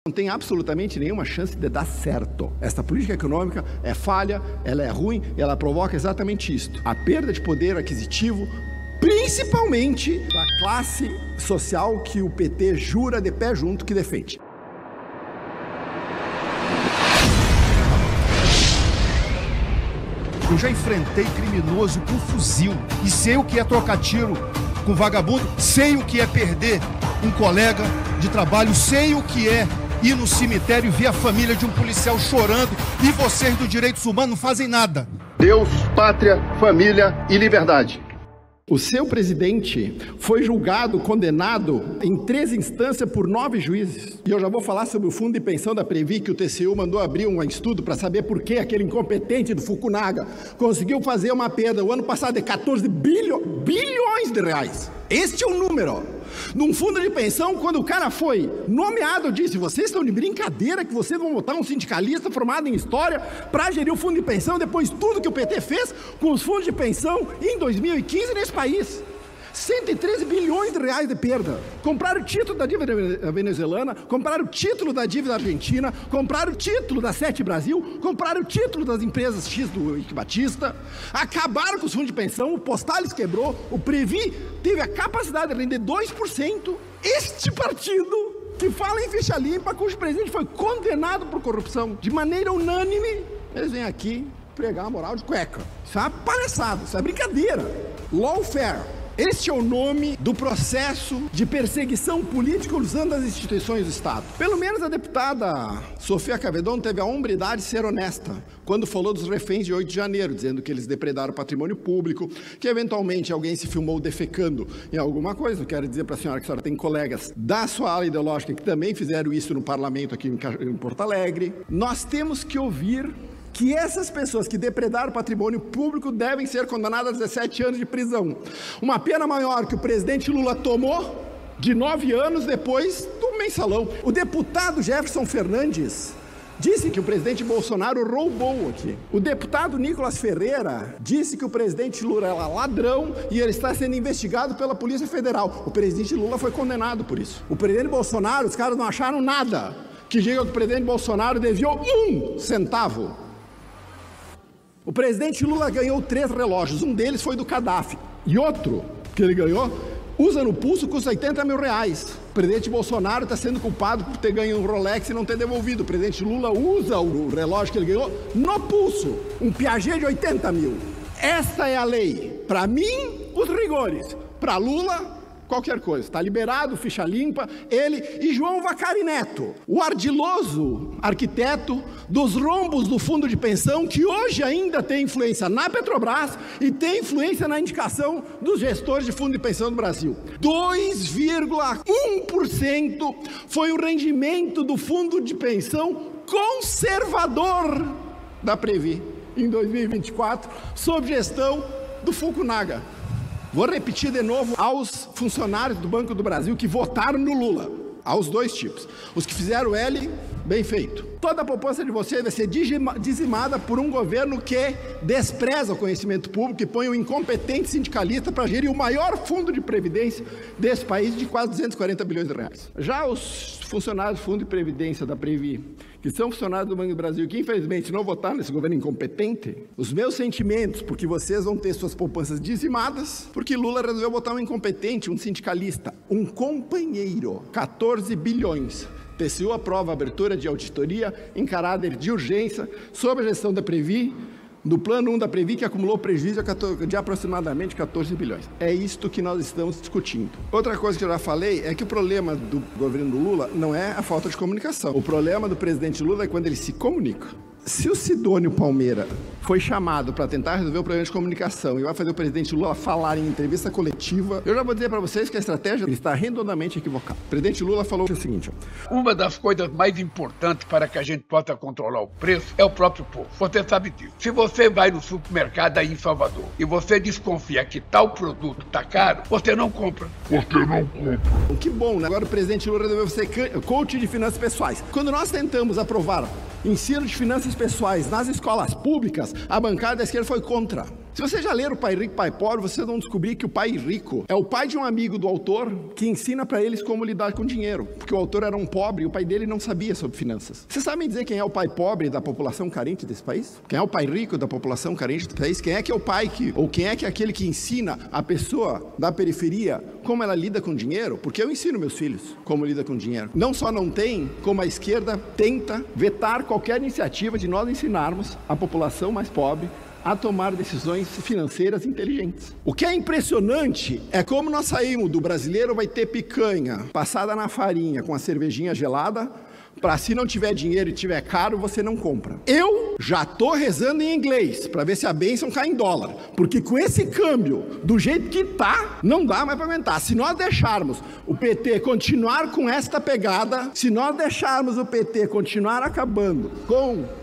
Não tem absolutamente nenhuma chance de dar certo. Esta política econômica é falha, ela é ruim, ela provoca exatamente isto: a perda de poder aquisitivo, principalmente da classe social que o PT jura de pé junto que defende. Eu já enfrentei criminoso com fuzil e sei o que é trocar tiro com vagabundo, sei o que é perder um colega de trabalho, sei o que é ir no cemitério e ver a família de um policial chorando e vocês do Direitos Humanos não fazem nada. Deus, pátria, família e liberdade. O seu presidente foi julgado, condenado em 3 instâncias por 9 juízes. E eu já vou falar sobre o fundo de pensão da Previ, que o TCU mandou abrir um estudo para saber por que aquele incompetente do Fukunaga conseguiu fazer uma perda o ano passado de 14 bilhões de reais. Este é o número. Num fundo de pensão, quando o cara foi nomeado, eu disse: vocês estão de brincadeira que vocês vão botar um sindicalista formado em história para gerir o fundo de pensão, depois tudo que o PT fez com os fundos de pensão em 2015 nesse país. 113 bilhões de reais de perda. Compraram o título da dívida venezuelana, compraram o título da dívida argentina, compraram o título da Sete Brasil, compraram o título das empresas X do Ike Batista, acabaram com os fundos de pensão, o Postales quebrou, o Previ teve a capacidade de render 2%. Este partido que fala em ficha limpa, cujo presidente foi condenado por corrupção de maneira unânime, eles vêm aqui pregar a moral de cueca. Isso é uma palhaçada, isso é brincadeira. Lawfare. Este é o nome do processo de perseguição política usando as instituições do Estado. Pelo menos a deputada Sofia Cavedon teve a hombridade de ser honesta quando falou dos reféns de 8 de janeiro, dizendo que eles depredaram o patrimônio público, que eventualmente alguém se filmou defecando em alguma coisa. Eu quero dizer para a senhora que a senhora tem colegas da sua ala ideológica que também fizeram isso no parlamento aqui em Porto Alegre. Nós temos que ouvir que essas pessoas que depredaram o patrimônio público devem ser condenadas a 17 anos de prisão. Uma pena maior que o presidente Lula tomou de 9 anos depois do mensalão. O deputado Jefferson Fernandes disse que o presidente Bolsonaro roubou aqui. O deputado Nicolas Ferreira disse que o presidente Lula era ladrão e ele está sendo investigado pela Polícia Federal. O presidente Lula foi condenado por isso. O presidente Bolsonaro, os caras não acharam nada que diga que o presidente Bolsonaro desviou 1 centavo. O presidente Lula ganhou 3 relógios, um deles foi do Gaddafi, e outro que ele ganhou, usa no pulso, custa 80 mil reais. O presidente Bolsonaro está sendo culpado por ter ganho um Rolex e não ter devolvido. O presidente Lula usa o relógio que ele ganhou no pulso, um Piaget de 80 mil. Esta é a lei. Para mim, os rigores. Para Lula, qualquer coisa. Está liberado, ficha limpa, ele e João Vacari Neto, o ardiloso arquiteto dos rombos do fundo de pensão, que hoje ainda tem influência na Petrobras e tem influência na indicação dos gestores de fundo de pensão do Brasil. 2,1% foi o rendimento do fundo de pensão conservador da Previ em 2024, sob gestão do Fukunaga. Vou repetir de novo aos funcionários do Banco do Brasil que votaram no Lula, aos 2 tipos. Os que fizeram L, bem feito. Toda a poupança de vocês vai ser dizimada por um governo que despreza o conhecimento público e põe um incompetente sindicalista para gerir o maior fundo de previdência desse país de quase 240 bilhões de reais. Já os funcionários do Fundo de Previdência da Previ, que são funcionários do Banco do Brasil, que infelizmente não votaram nesse governo incompetente, os meus sentimentos, porque vocês vão ter suas poupanças dizimadas, porque Lula resolveu botar um incompetente, um sindicalista, um companheiro, 14 bilhões. TCU aprova a abertura de auditoria em caráter de urgência sobre a gestão da Previ, do plano 1 da Previ, que acumulou prejuízo de aproximadamente 14 bilhões. É isto que nós estamos discutindo. Outra coisa que eu já falei é que o problema do governo Lula não é a falta de comunicação. O problema do presidente Lula é quando ele se comunica. Se o Sidônio Palmeira foi chamado para tentar resolver o problema de comunicação e vai fazer o presidente Lula falar em entrevista coletiva, eu já vou dizer para vocês que a estratégia está redondamente equivocada. O presidente Lula falou o seguinte: uma das coisas mais importantes para que a gente possa controlar o preço é o próprio povo. Você sabe disso. Se você vai no supermercado aí em Salvador e você desconfia que tal produto está caro, você não compra. Que bom, né? Agora o presidente Lula resolveu ser coach de finanças pessoais. Quando nós tentamos aprovar ensino de finanças pessoais nas escolas públicas, a bancada da esquerda foi contra. Se você já ler o Pai Rico, Pai Pobre, vocês vão descobrir que o pai rico é o pai de um amigo do autor que ensina para eles como lidar com dinheiro, porque o autor era um pobre e o pai dele não sabia sobre finanças. Vocês sabem dizer quem é o pai pobre da população carente desse país? Quem é o pai rico da população carente desse país? Quem é que é o pai ou quem é que é aquele que ensina a pessoa da periferia como ela lida com dinheiro? Porque eu ensino meus filhos como lida com dinheiro. Não só não tem, como a esquerda tenta vetar qualquer iniciativa de nós ensinarmos a população mais pobre a tomar decisões financeiras inteligentes. O que é impressionante é como nós saímos do brasileiro vai ter picanha passada na farinha com a cervejinha gelada, para se não tiver dinheiro e tiver caro, você não compra. Eu já tô rezando em inglês, para ver se a bênção cai em dólar, porque com esse câmbio, do jeito que tá, não dá mais para aguentar. Se nós deixarmos o PT continuar com esta pegada, se nós deixarmos o PT continuar acabando com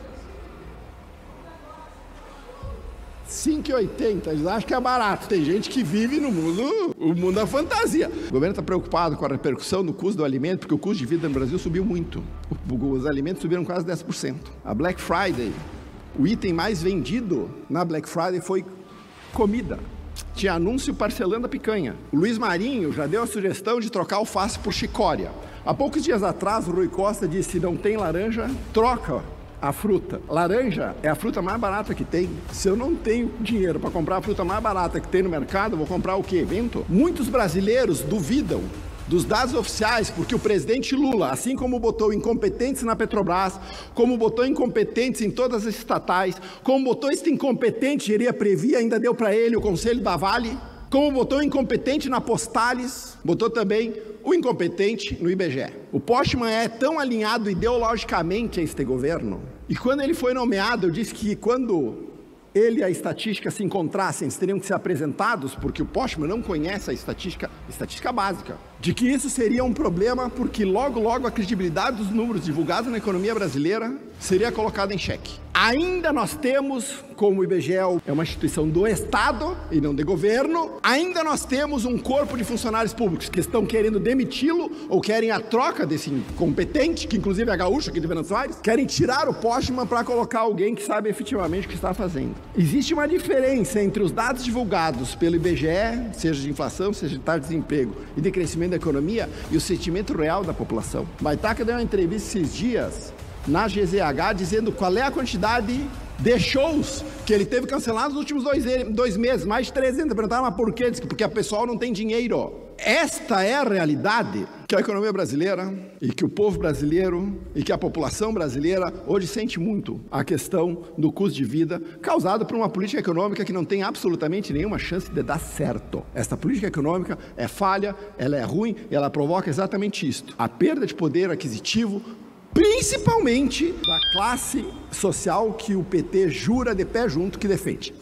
5,80, eles acham que é barato. Tem gente que vive no mundo, o mundo da fantasia. O governo está preocupado com a repercussão do custo do alimento, porque o custo de vida no Brasil subiu muito. Os alimentos subiram quase 10%. A Black Friday, o item mais vendido na Black Friday foi comida. Tinha anúncio parcelando a picanha. O Luiz Marinho já deu a sugestão de trocar alface por chicória. Há poucos dias atrás, o Rui Costa disse: não tem laranja, troca a fruta. Laranja é a fruta mais barata que tem. Se eu não tenho dinheiro para comprar a fruta mais barata que tem no mercado, eu vou comprar o quê? Vento? Muitos brasileiros duvidam dos dados oficiais, porque o presidente Lula, assim como botou incompetentes na Petrobras, como botou incompetentes em todas as estatais, como botou este incompetente, Geria Previ, ainda deu para ele o conselho da Vale, como botou incompetente na Postales, botou também o incompetente no IBGE. O Postman é tão alinhado ideologicamente a este governo, e quando ele foi nomeado, eu disse que quando ele e a estatística se encontrassem, eles teriam que ser apresentados, porque o Postman não conhece a estatística básica, de que isso seria um problema, porque logo a credibilidade dos números divulgados na economia brasileira seria colocada em xeque. Ainda nós temos, como o IBGE é uma instituição do Estado e não de governo, ainda nós temos um corpo de funcionários públicos que estão querendo demiti-lo ou querem a troca desse incompetente, que inclusive é gaúcho aqui de Venâncio Aires, querem tirar o Postman para colocar alguém que sabe efetivamente o que está fazendo. Existe uma diferença entre os dados divulgados pelo IBGE, seja de inflação, seja de taxa de desemprego e de crescimento da economia, e o sentimento real da população. Baitaca deu uma entrevista esses dias na GZH dizendo qual é a quantidade de shows que ele teve cancelados nos últimos dois meses, mais de 300. Perguntaram, mas por quê? Diz que porque o pessoal não tem dinheiro. Esta é a realidade que a economia brasileira e que o povo brasileiro e que a população brasileira hoje sente muito a questão do custo de vida causado por uma política econômica que não tem absolutamente nenhuma chance de dar certo. Esta política econômica é falha, ela é ruim e ela provoca exatamente isto: a perda de poder aquisitivo, principalmente da classe social que o PT jura de pé junto que defende.